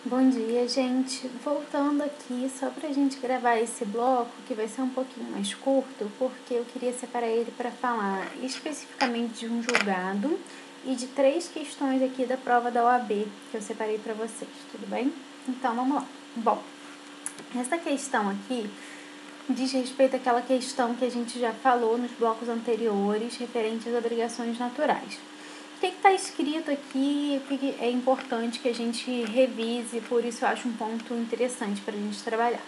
Bom dia, gente. Voltando aqui só pra gente gravar esse bloco, que vai ser um pouquinho mais curto, porque eu queria separar ele para falar especificamente de um julgado e de 3 questões aqui da prova da OAB que eu separei para vocês, tudo bem? Então, vamos lá. Bom, essa questão aqui diz respeito àquela questão que a gente já falou nos blocos anteriores, referente às obrigações naturais. O que está escrito aqui, o que é importante que a gente revise, por isso eu acho um ponto interessante para a gente trabalhar.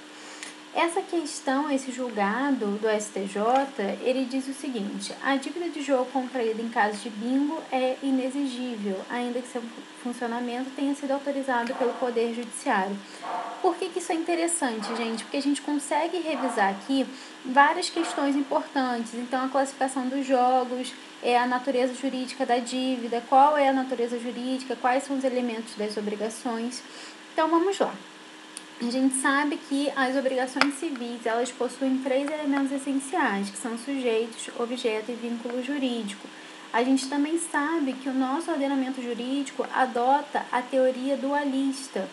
Essa questão, esse julgado do STJ, ele diz o seguinte: a dívida de jogo contraída em caso de bingo é inexigível, ainda que seu funcionamento tenha sido autorizado pelo Poder Judiciário. Por que isso é interessante, gente? Porque a gente consegue revisar aqui várias questões importantes. Então, a classificação dos jogos, a natureza jurídica da dívida, qual é a natureza jurídica, quais são os elementos das obrigações. Então, vamos lá. A gente sabe que as obrigações civis, elas possuem 3 elementos essenciais, que são sujeitos, objeto e vínculo jurídico. A gente também sabe que o nosso ordenamento jurídico adota a teoria dualista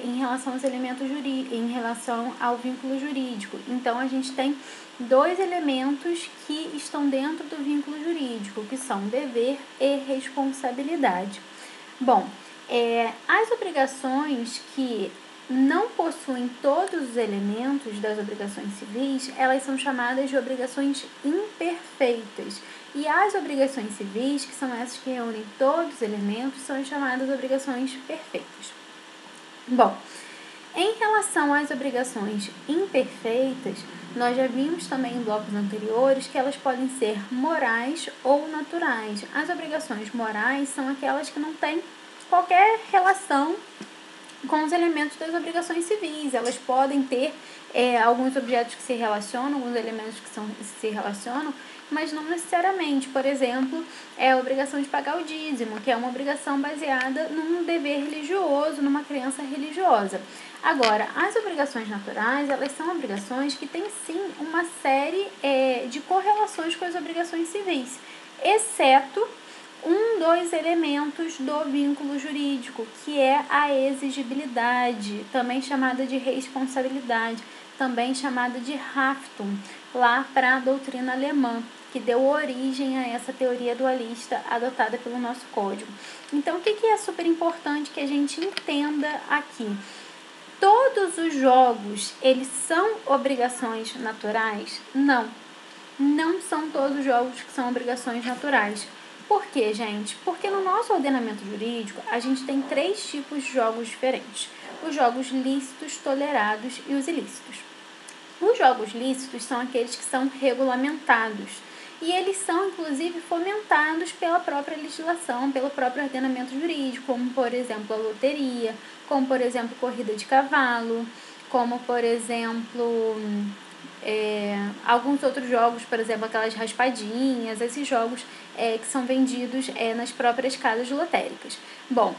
em relação aos elementos em relação ao vínculo jurídico. Então, a gente tem 2 elementos que estão dentro do vínculo jurídico, que são dever e responsabilidade. Bom, as obrigações que não possuem todos os elementos das obrigações civis, elas são chamadas de obrigações imperfeitas. E as obrigações civis, que são essas que reúnem todos os elementos, são chamadas de obrigações perfeitas. Bom, em relação às obrigações imperfeitas, nós já vimos também em blocos anteriores que elas podem ser morais ou naturais. As obrigações morais são aquelas que não têm qualquer relação com os elementos das obrigações civis. Elas podem ter alguns objetos que se relacionam, alguns elementos que se relacionam, mas não necessariamente. Por exemplo, a obrigação de pagar o dízimo, que é uma obrigação baseada num dever religioso, numa crença religiosa. Agora, as obrigações naturais, elas são obrigações que têm sim uma série de correlações com as obrigações civis, exceto dos elementos do vínculo jurídico, que é a exigibilidade, também chamada de responsabilidade, também chamada de Haftung, lá para a doutrina alemã, que deu origem a essa teoria dualista adotada pelo nosso código. Então, o que é super importante que a gente entenda aqui? Todos os jogos, eles são obrigações naturais? Não. Não são todos os jogos que são obrigações naturais. Por quê, gente? Porque no nosso ordenamento jurídico, a gente tem 3 tipos de jogos diferentes. Os jogos lícitos, tolerados e os ilícitos. Os jogos lícitos são aqueles que são regulamentados. E eles são, inclusive, fomentados pela própria legislação, pelo próprio ordenamento jurídico, como, por exemplo, a loteria, como, por exemplo, corrida de cavalo, como, por exemplo, alguns outros jogos, por exemplo, aquelas raspadinhas, esses jogos que são vendidos nas próprias casas lotéricas. Bom,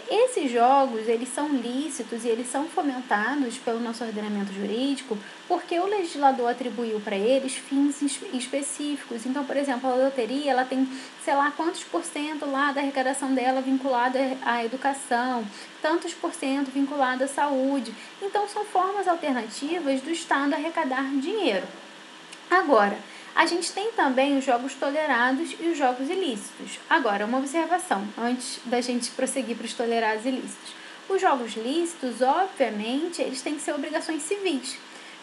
esses jogos, eles são lícitos e eles são fomentados pelo nosso ordenamento jurídico porque o legislador atribuiu para eles fins específicos. Então, por exemplo, a loteria, ela tem, sei lá, quantos por cento lá da arrecadação dela vinculado à educação, tantos por cento vinculado à saúde. Então, são formas alternativas do Estado arrecadar dinheiro. Agora, a gente tem também os jogos tolerados e os jogos ilícitos. Agora, uma observação, antes da gente prosseguir para os tolerados e ilícitos. Os jogos lícitos, obviamente, eles têm que ser obrigações civis,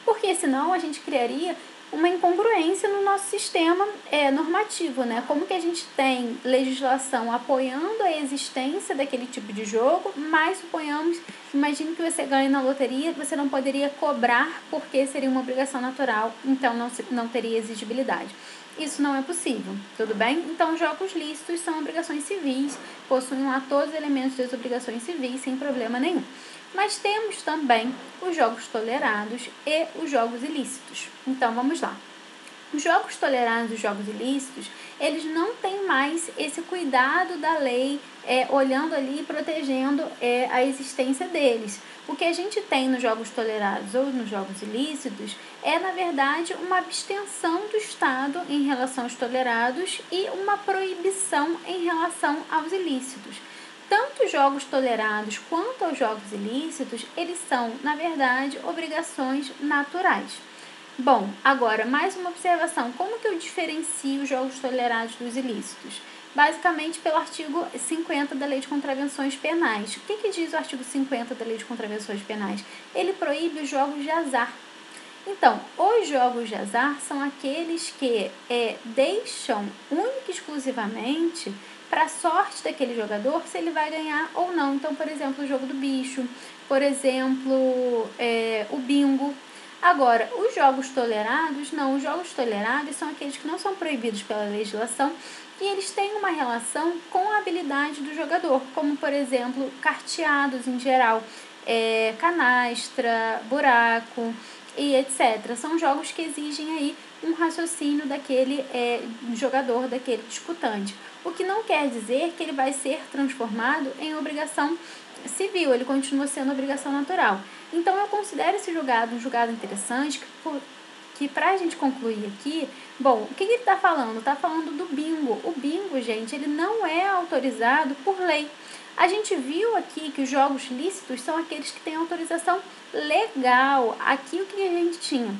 porque senão a gente criaria uma incongruência no nosso sistema normativo, né? Como que a gente tem legislação apoiando a existência daquele tipo de jogo, mas imagine que você ganhe na loteria, você não poderia cobrar porque seria uma obrigação natural, então não teria exigibilidade. Isso não é possível, tudo bem? Então, jogos lícitos são obrigações civis, possuem lá todos os elementos das obrigações civis sem problema nenhum. Mas temos também os jogos tolerados e os jogos ilícitos. Então, vamos lá. Os jogos tolerados e os jogos ilícitos, eles não têm mais esse cuidado da lei, olhando ali e protegendo a existência deles. O que a gente tem nos jogos tolerados ou nos jogos ilícitos é, na verdade, uma abstenção do Estado em relação aos tolerados e uma proibição em relação aos ilícitos. tanto os jogos tolerados quanto os jogos ilícitos, eles são, na verdade, obrigações naturais. Bom, agora, mais uma observação. Como que eu diferencio os jogos tolerados dos ilícitos? Basicamente pelo artigo 50 da Lei de Contravenções Penais. O que diz o artigo 50 da Lei de Contravenções Penais? Ele proíbe os jogos de azar. Então, os jogos de azar são aqueles que deixam única e exclusivamente para a sorte daquele jogador se ele vai ganhar ou não. Então, por exemplo, o jogo do bicho, por exemplo, o bingo. Agora, os jogos tolerados, não. Os jogos tolerados são aqueles que não são proibidos pela legislação e eles têm uma relação com a habilidade do jogador, como, por exemplo, carteados em geral, canastra, buraco e etc. São jogos que exigem aí um raciocínio daquele jogador, daquele disputante. O que não quer dizer que ele vai ser transformado em obrigação civil, ele continua sendo obrigação natural. Então, eu considero esse julgado um julgado interessante, que para a gente concluir aqui, bom, o que ele está falando? Está falando do bingo. O bingo, gente, ele não é autorizado por lei. A gente viu aqui que os jogos lícitos são aqueles que têm autorização legal. Aqui o que a gente tinha?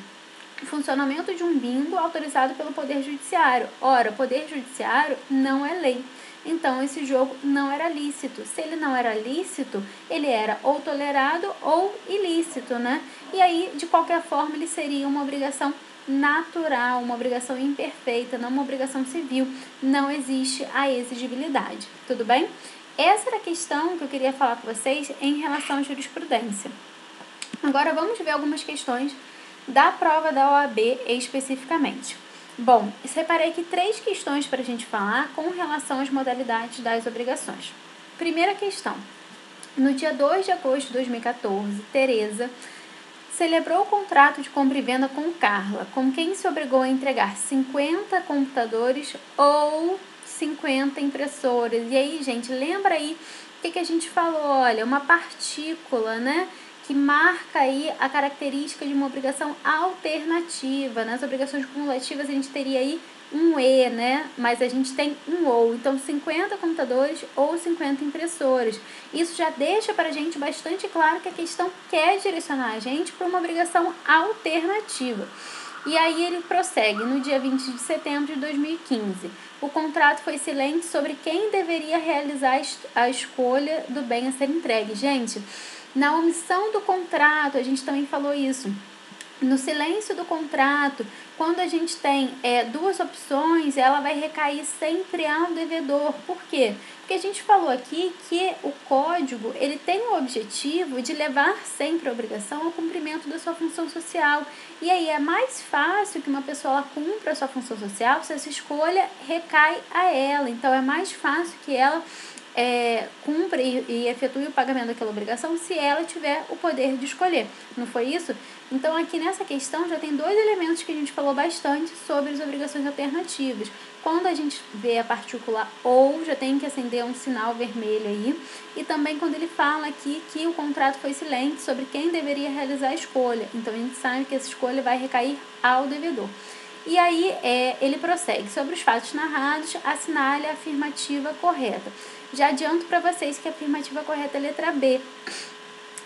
O funcionamento de um bingo autorizado pelo Poder Judiciário. Ora, o Poder Judiciário não é lei. Então, esse jogo não era lícito. Se ele não era lícito, ele era ou tolerado ou ilícito, né? E aí, de qualquer forma, ele seria uma obrigação natural, uma obrigação imperfeita, não uma obrigação civil. Não existe a exigibilidade. Tudo bem? Essa era a questão que eu queria falar com vocês em relação à jurisprudência. Agora, vamos ver algumas questões da prova da OAB especificamente. Bom, separei aqui 3 questões para a gente falar com relação às modalidades das obrigações. Primeira questão. No dia 2 de agosto de 2014, Tereza celebrou o contrato de compra e venda com Carla, com quem se obrigou a entregar 50 computadores ou 50 impressoras. E aí, gente, lembra aí o que a gente falou? Olha, uma partícula, né? Que marca aí a característica de uma obrigação alternativa. Nas obrigações cumulativas a gente teria aí um E, né? Mas a gente tem um OU. Então, 50 computadores ou 50 impressoras. Isso já deixa para a gente bastante claro que a questão quer direcionar a gente para uma obrigação alternativa. E aí ele prossegue, no dia 20 de setembro de 2015. O contrato foi silente sobre quem deveria realizar a escolha do bem a ser entregue. Gente, na omissão do contrato, a gente também falou isso. No silêncio do contrato, quando a gente tem 2 opções, ela vai recair sempre ao devedor. Por quê? Porque a gente falou aqui que o código ele tem o objetivo de levar sempre a obrigação ao cumprimento da sua função social. E aí é mais fácil que uma pessoa cumpra a sua função social se essa escolha recai a ela. Então é mais fácil que ela cumpra e efetue o pagamento daquela obrigação se ela tiver o poder de escolher. Não foi isso? Então, aqui nessa questão já tem 2 elementos que a gente falou bastante sobre as obrigações alternativas. Quando a gente vê a partícula ou, já tem que acender um sinal vermelho aí. E também quando ele fala aqui que o contrato foi silente sobre quem deveria realizar a escolha. Então, a gente sabe que essa escolha vai recair ao devedor. E aí, ele prossegue. Sobre os fatos narrados, assinale a afirmativa correta. Já adianto para vocês que a afirmativa correta é a letra B.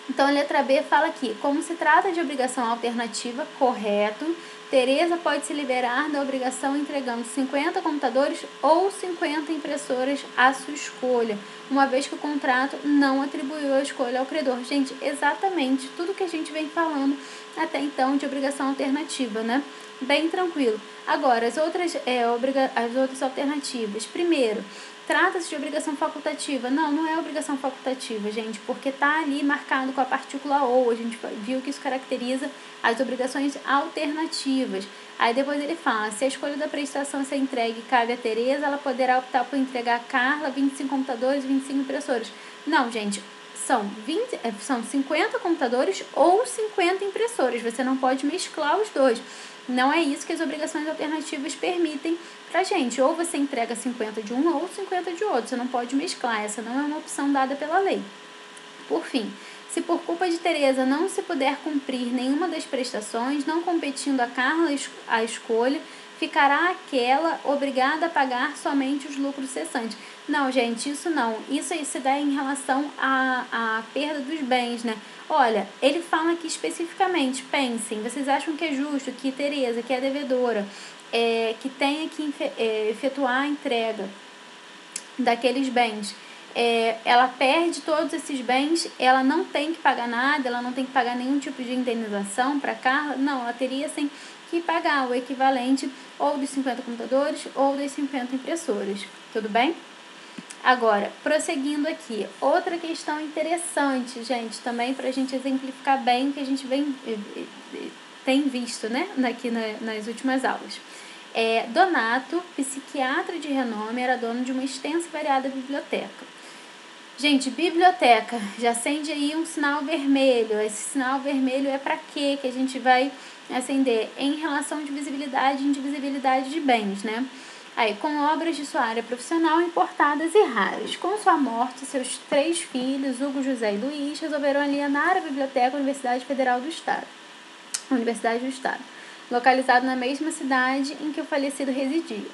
Então, a letra B fala aqui, como se trata de obrigação alternativa, correto, Tereza pode se liberar da obrigação entregando 50 computadores ou 50 impressoras à sua escolha, uma vez que o contrato não atribuiu a escolha ao credor. Gente, exatamente tudo que a gente vem falando até então de obrigação alternativa, né? Bem tranquilo. Agora, as outras alternativas. Primeiro, trata-se de obrigação facultativa. Não é obrigação facultativa, gente, porque está ali marcado com a partícula ou. A gente viu que isso caracteriza as obrigações alternativas. Aí depois ele fala, se a escolha da prestação ser entregue cabe a Tereza, ela poderá optar por entregar a Carla 25 computadores e 25 impressoras. Não, gente, são 50 computadores ou 50 impressoras. Você não pode mesclar os dois. Não é isso que as obrigações alternativas permitem pra gente. Ou você entrega 50 de um ou 50 de outro. Você não pode mesclar. Essa não é uma opção dada pela lei. Por fim, se por culpa de Tereza não se puder cumprir nenhuma das prestações, não competindo a Carla a escolha, ficará aquela obrigada a pagar somente os lucros cessantes. Não, gente, isso não. Isso se dá em relação à perda dos bens, né? Olha, ele fala aqui especificamente, pensem, vocês acham que é justo que Tereza, que é devedora, que tenha que efetuar a entrega daqueles bens, ela perde todos esses bens, ela não tem que pagar nada, ela não tem que pagar nenhum tipo de indenização para Carla? Não, ela teria sim que pagar o equivalente ou dos 50 computadores ou das 50 impressoras, tudo bem? Agora, prosseguindo aqui, outra questão interessante, gente, também para a gente exemplificar bem o que a gente tem visto, né, aqui nas últimas aulas. Donato, psiquiatra de renome, era dono de uma extensa e variada biblioteca. Gente, biblioteca, já acende aí um sinal vermelho. Esse sinal vermelho é para quê que a gente vai acender? Em relação à divisibilidade e indivisibilidade de bens, né? Aí, com obras de sua área profissional importadas e raras. Com sua morte, seus 3 filhos, Hugo, José e Luiz, resolveram alienar a biblioteca da Universidade Federal do Estado. Universidade do Estado, localizado na mesma cidade em que o falecido residia.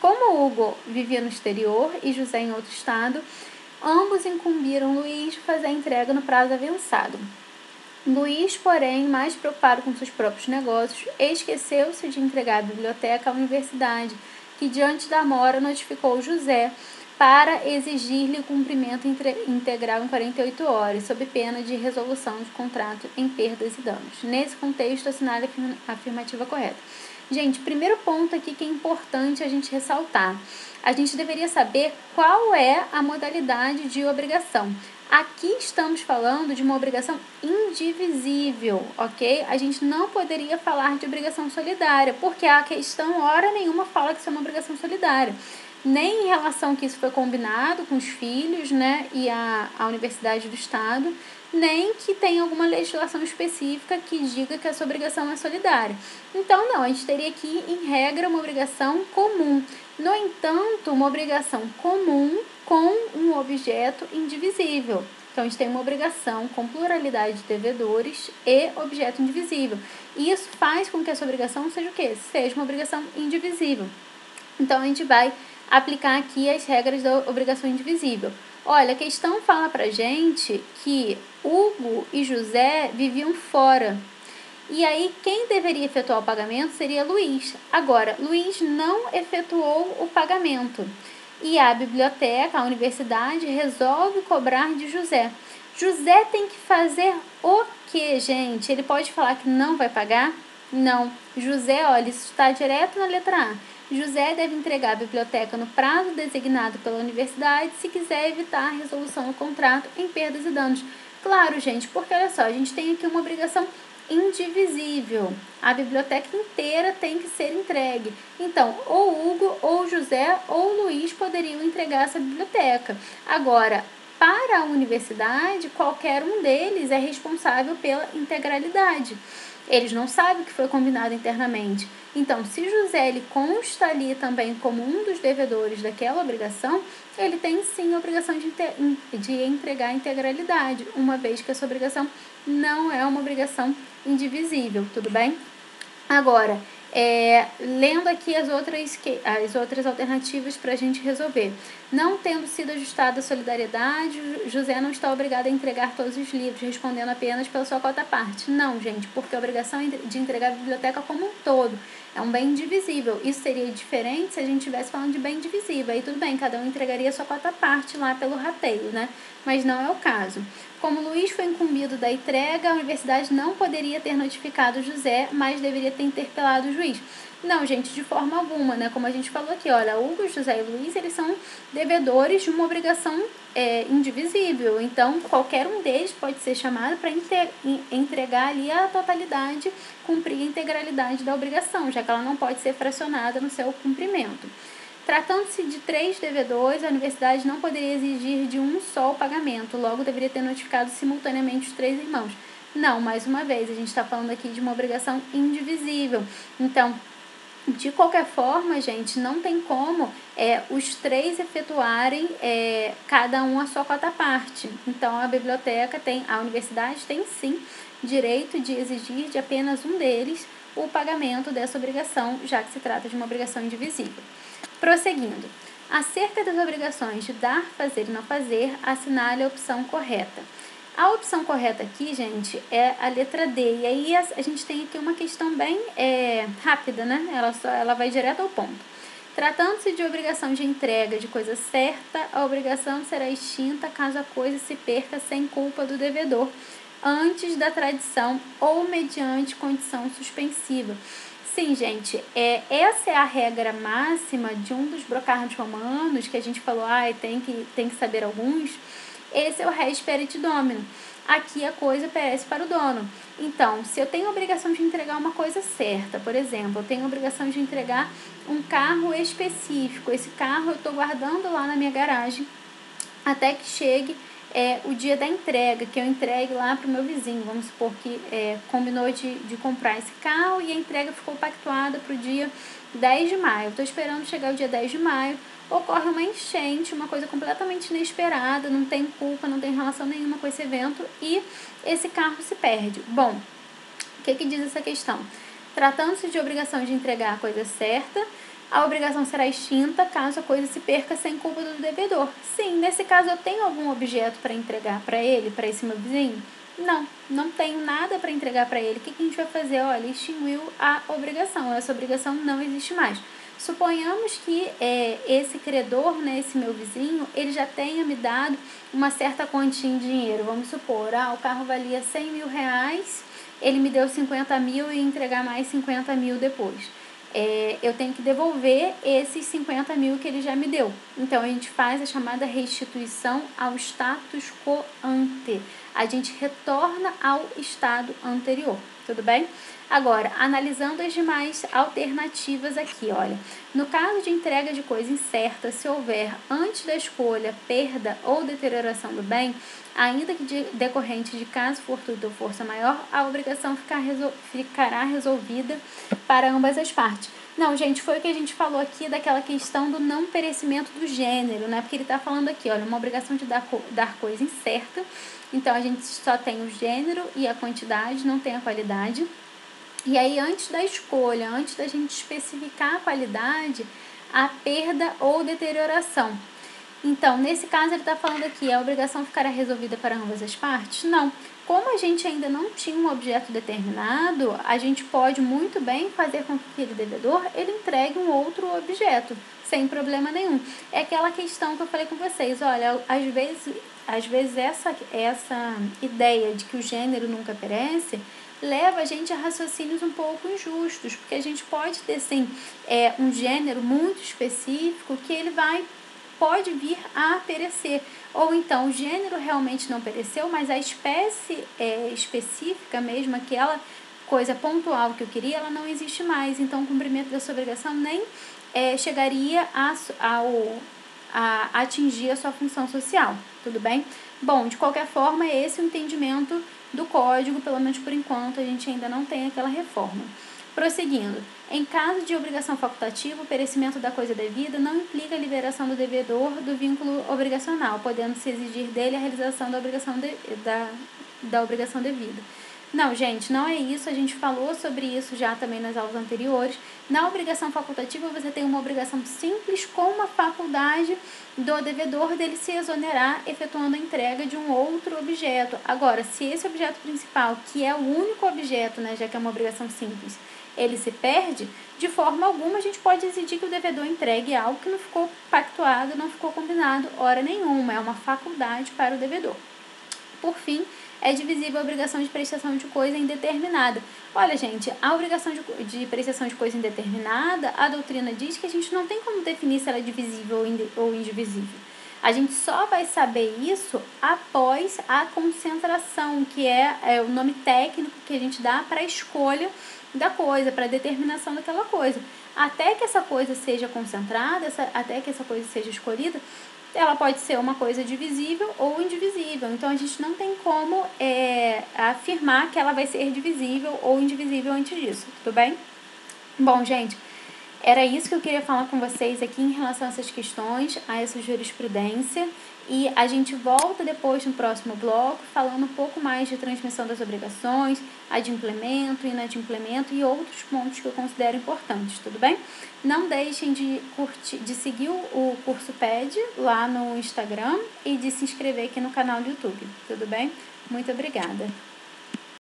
Como Hugo vivia no exterior e José em outro estado, ambos incumbiram Luiz de fazer a entrega no prazo avançado. Luiz, porém, mais preocupado com seus próprios negócios, esqueceu-se de entregar a biblioteca à universidade, que diante da mora notificou José para exigir-lhe o cumprimento integral em 48 horas, sob pena de resolução de contrato em perdas e danos. Nesse contexto, assinale a afirmativa correta. Gente, primeiro ponto aqui que é importante a gente ressaltar. A gente deveria saber qual é a modalidade de obrigação. Aqui estamos falando de uma obrigação indivisível, ok? A gente não poderia falar de obrigação solidária, porque a questão, hora nenhuma, fala que isso é uma obrigação solidária. Nem em relação que isso foi combinado com os filhos, né, e a Universidade do Estado, nem que tenha alguma legislação específica que diga que essa obrigação é solidária. Então, não, a gente teria aqui, em regra, uma obrigação comum. No entanto, uma obrigação comum com um objeto indivisível. Então, a gente tem uma obrigação com pluralidade de devedores e objeto indivisível. E isso faz com que essa obrigação seja o quê? Seja uma obrigação indivisível. Então, a gente vai aplicar aqui as regras da obrigação indivisível. Olha, a questão fala pra gente que Hugo e José viviam fora. E aí, quem deveria efetuar o pagamento seria Luiz. Agora, Luiz não efetuou o pagamento. E a biblioteca, a universidade, resolve cobrar de José. José tem que fazer o quê, gente? Ele pode falar que não vai pagar? Não. José, olha, isso está direto na letra A. José deve entregar a biblioteca no prazo designado pela universidade se quiser evitar a resolução do contrato em perdas e danos. Claro, gente, porque olha só, a gente tem aqui uma obrigação indivisível. A biblioteca inteira tem que ser entregue. Então, ou Hugo, ou José, ou Luiz poderiam entregar essa biblioteca. Agora, para a universidade, qualquer um deles é responsável pela integralidade. Eles não sabem o que foi combinado internamente. Então, se José ele consta ali também como um dos devedores daquela obrigação, ele tem sim a obrigação de entregar a integralidade, uma vez que essa obrigação não é uma obrigação indivisível, tudo bem? Agora, lendo aqui as outras alternativas para a gente resolver. Não tendo sido ajustada a solidariedade, José não está obrigado a entregar todos os livros, respondendo apenas pela sua cota parte. Não, gente, porque a obrigação de entregar a biblioteca como um todo é um bem indivisível. Isso seria diferente se a gente estivesse falando de bem divisível. Aí tudo bem, cada um entregaria a sua cota parte lá pelo rateio, né? Mas não é o caso. Como Luiz foi incumbido da entrega, a universidade não poderia ter notificado José, mas deveria ter interpelado o juiz. Não, gente, de forma alguma, né? Como a gente falou aqui, olha, Hugo, José e Luiz, eles são devedores de uma obrigação indivisível. Então, qualquer um deles pode ser chamado para entregar ali a totalidade, cumprir a integralidade da obrigação, já que ela não pode ser fracionada no seu cumprimento. Tratando-se de 3 devedores, a universidade não poderia exigir de um só o pagamento, logo deveria ter notificado simultaneamente os 3 irmãos. Não, mais uma vez, a gente está falando aqui de uma obrigação indivisível. Então, De qualquer forma, gente, não tem como os três efetuarem cada um a sua cota à parte. Então, a universidade tem sim direito de exigir de apenas um deles o pagamento dessa obrigação, já que se trata de uma obrigação indivisível. Prosseguindo, acerca das obrigações de dar, fazer e não fazer, assinale a opção correta. A opção correta aqui, gente, é a letra D. E aí a gente tem aqui uma questão bem rápida, né? Ela vai direto ao ponto. Tratando-se de obrigação de entrega de coisa certa, a obrigação será extinta caso a coisa se perca sem culpa do devedor, antes da tradição ou mediante condição suspensiva. Sim, gente, essa é a regra máxima de um dos brocardos romanos, que a gente falou, tem que saber alguns. Esse é o res perit domino. Aqui a coisa perece para o dono. Então, se eu tenho a obrigação de entregar uma coisa certa, por exemplo, eu tenho a obrigação de entregar um carro específico. Esse carro eu estou guardando lá na minha garagem até que chegue o dia da entrega, que eu entregue lá para o meu vizinho. Vamos supor que combinou de comprar esse carro e a entrega ficou pactuada para o dia 10 de maio. Estou esperando chegar o dia 10 de maio, ocorre uma enchente, uma coisa completamente inesperada, não tem culpa, não tem relação nenhuma com esse evento e esse carro se perde. Bom, o que diz essa questão? Tratando-se de obrigação de entregar a coisa certa, a obrigação será extinta caso a coisa se perca sem culpa do devedor. Sim, nesse caso eu tenho algum objeto para entregar para ele, para esse meu vizinho? Não tenho nada para entregar para ele. O que a gente vai fazer? Olha, extinguiu a obrigação. Essa obrigação não existe mais. Suponhamos que esse credor, né, esse meu vizinho, ele já tenha me dado uma certa quantia em dinheiro. Vamos supor, o carro valia 100 mil reais, ele me deu 50 mil e entregar mais 50 mil depois. Eu tenho que devolver esses 50 mil que ele já me deu. Então, a gente faz a chamada restituição ao status quo ante. A gente retorna ao estado anterior, tudo bem? Agora, analisando as demais alternativas aqui, olha. No caso de entrega de coisa incerta, se houver, antes da escolha, perda ou deterioração do bem, ainda que decorrente de caso fortuito ou força maior, a obrigação ficará resolvida para ambas as partes. Não, gente, foi o que a gente falou aqui daquela questão do não perecimento do gênero, né? Porque ele está falando aqui, olha, uma obrigação de dar coisa incerta. Então, a gente só tem o gênero e a quantidade, não tem a qualidade. E aí, antes da escolha, antes da gente especificar a qualidade, a perda ou deterioração. Então, nesse caso, ele está falando aqui, a obrigação ficará resolvida para ambas as partes? Não. Como a gente ainda não tinha um objeto determinado, a gente pode muito bem fazer com que aquele devedor ele entregue um outro objeto, sem problema nenhum. É aquela questão que eu falei com vocês, olha, às vezes essa ideia de que o gênero nunca perece leva a gente a raciocínios um pouco injustos, porque a gente pode ter, sim, um gênero muito específico que ele pode vir a perecer. Ou então o gênero realmente não pereceu, mas a espécie específica mesmo, aquela coisa pontual que eu queria, ela não existe mais. Então o cumprimento dessa obrigação nem chegaria a atingir a sua função social, tudo bem? Bom, de qualquer forma, esse é o entendimento do código, pelo menos por enquanto, a gente ainda não tem aquela reforma. Prosseguindo, em caso de obrigação facultativa, o perecimento da coisa devida não implica a liberação do devedor do vínculo obrigacional, podendo-se exigir dele a realização da obrigação devida. Não, gente, não é isso, a gente falou sobre isso já também nas aulas anteriores. Na obrigação facultativa, você tem uma obrigação simples com uma faculdade do devedor dele se exonerar efetuando a entrega de um outro objeto. Agora, se esse objeto principal, que é o único objeto, né, já que é uma obrigação simples, ele se perde, de forma alguma a gente pode exigir que o devedor entregue algo que não ficou pactuado, não ficou combinado, hora nenhuma, é uma faculdade para o devedor. Por fim, é divisível a obrigação de prestação de coisa indeterminada. Olha, gente, a obrigação de prestação de coisa indeterminada, a doutrina diz que a gente não tem como definir se ela é divisível ou indivisível. A gente só vai saber isso após a concentração, que é o nome técnico que a gente dá para a escolha da coisa, para a determinação daquela coisa. Até que essa coisa seja concentrada, até que essa coisa seja escolhida, ela pode ser uma coisa divisível ou indivisível. Então, a gente não tem como afirmar que ela vai ser divisível ou indivisível antes disso, tudo bem? Bom, gente, Era isso que eu queria falar com vocês aqui em relação a essas questões, a essa jurisprudência. E a gente volta depois no próximo bloco falando um pouco mais de transmissão das obrigações, adimplemento, inadimplemento e outros pontos que eu considero importantes, tudo bem? Não deixem de seguir o curso PED lá no Instagram e de se inscrever aqui no canal do YouTube, tudo bem? Muito obrigada!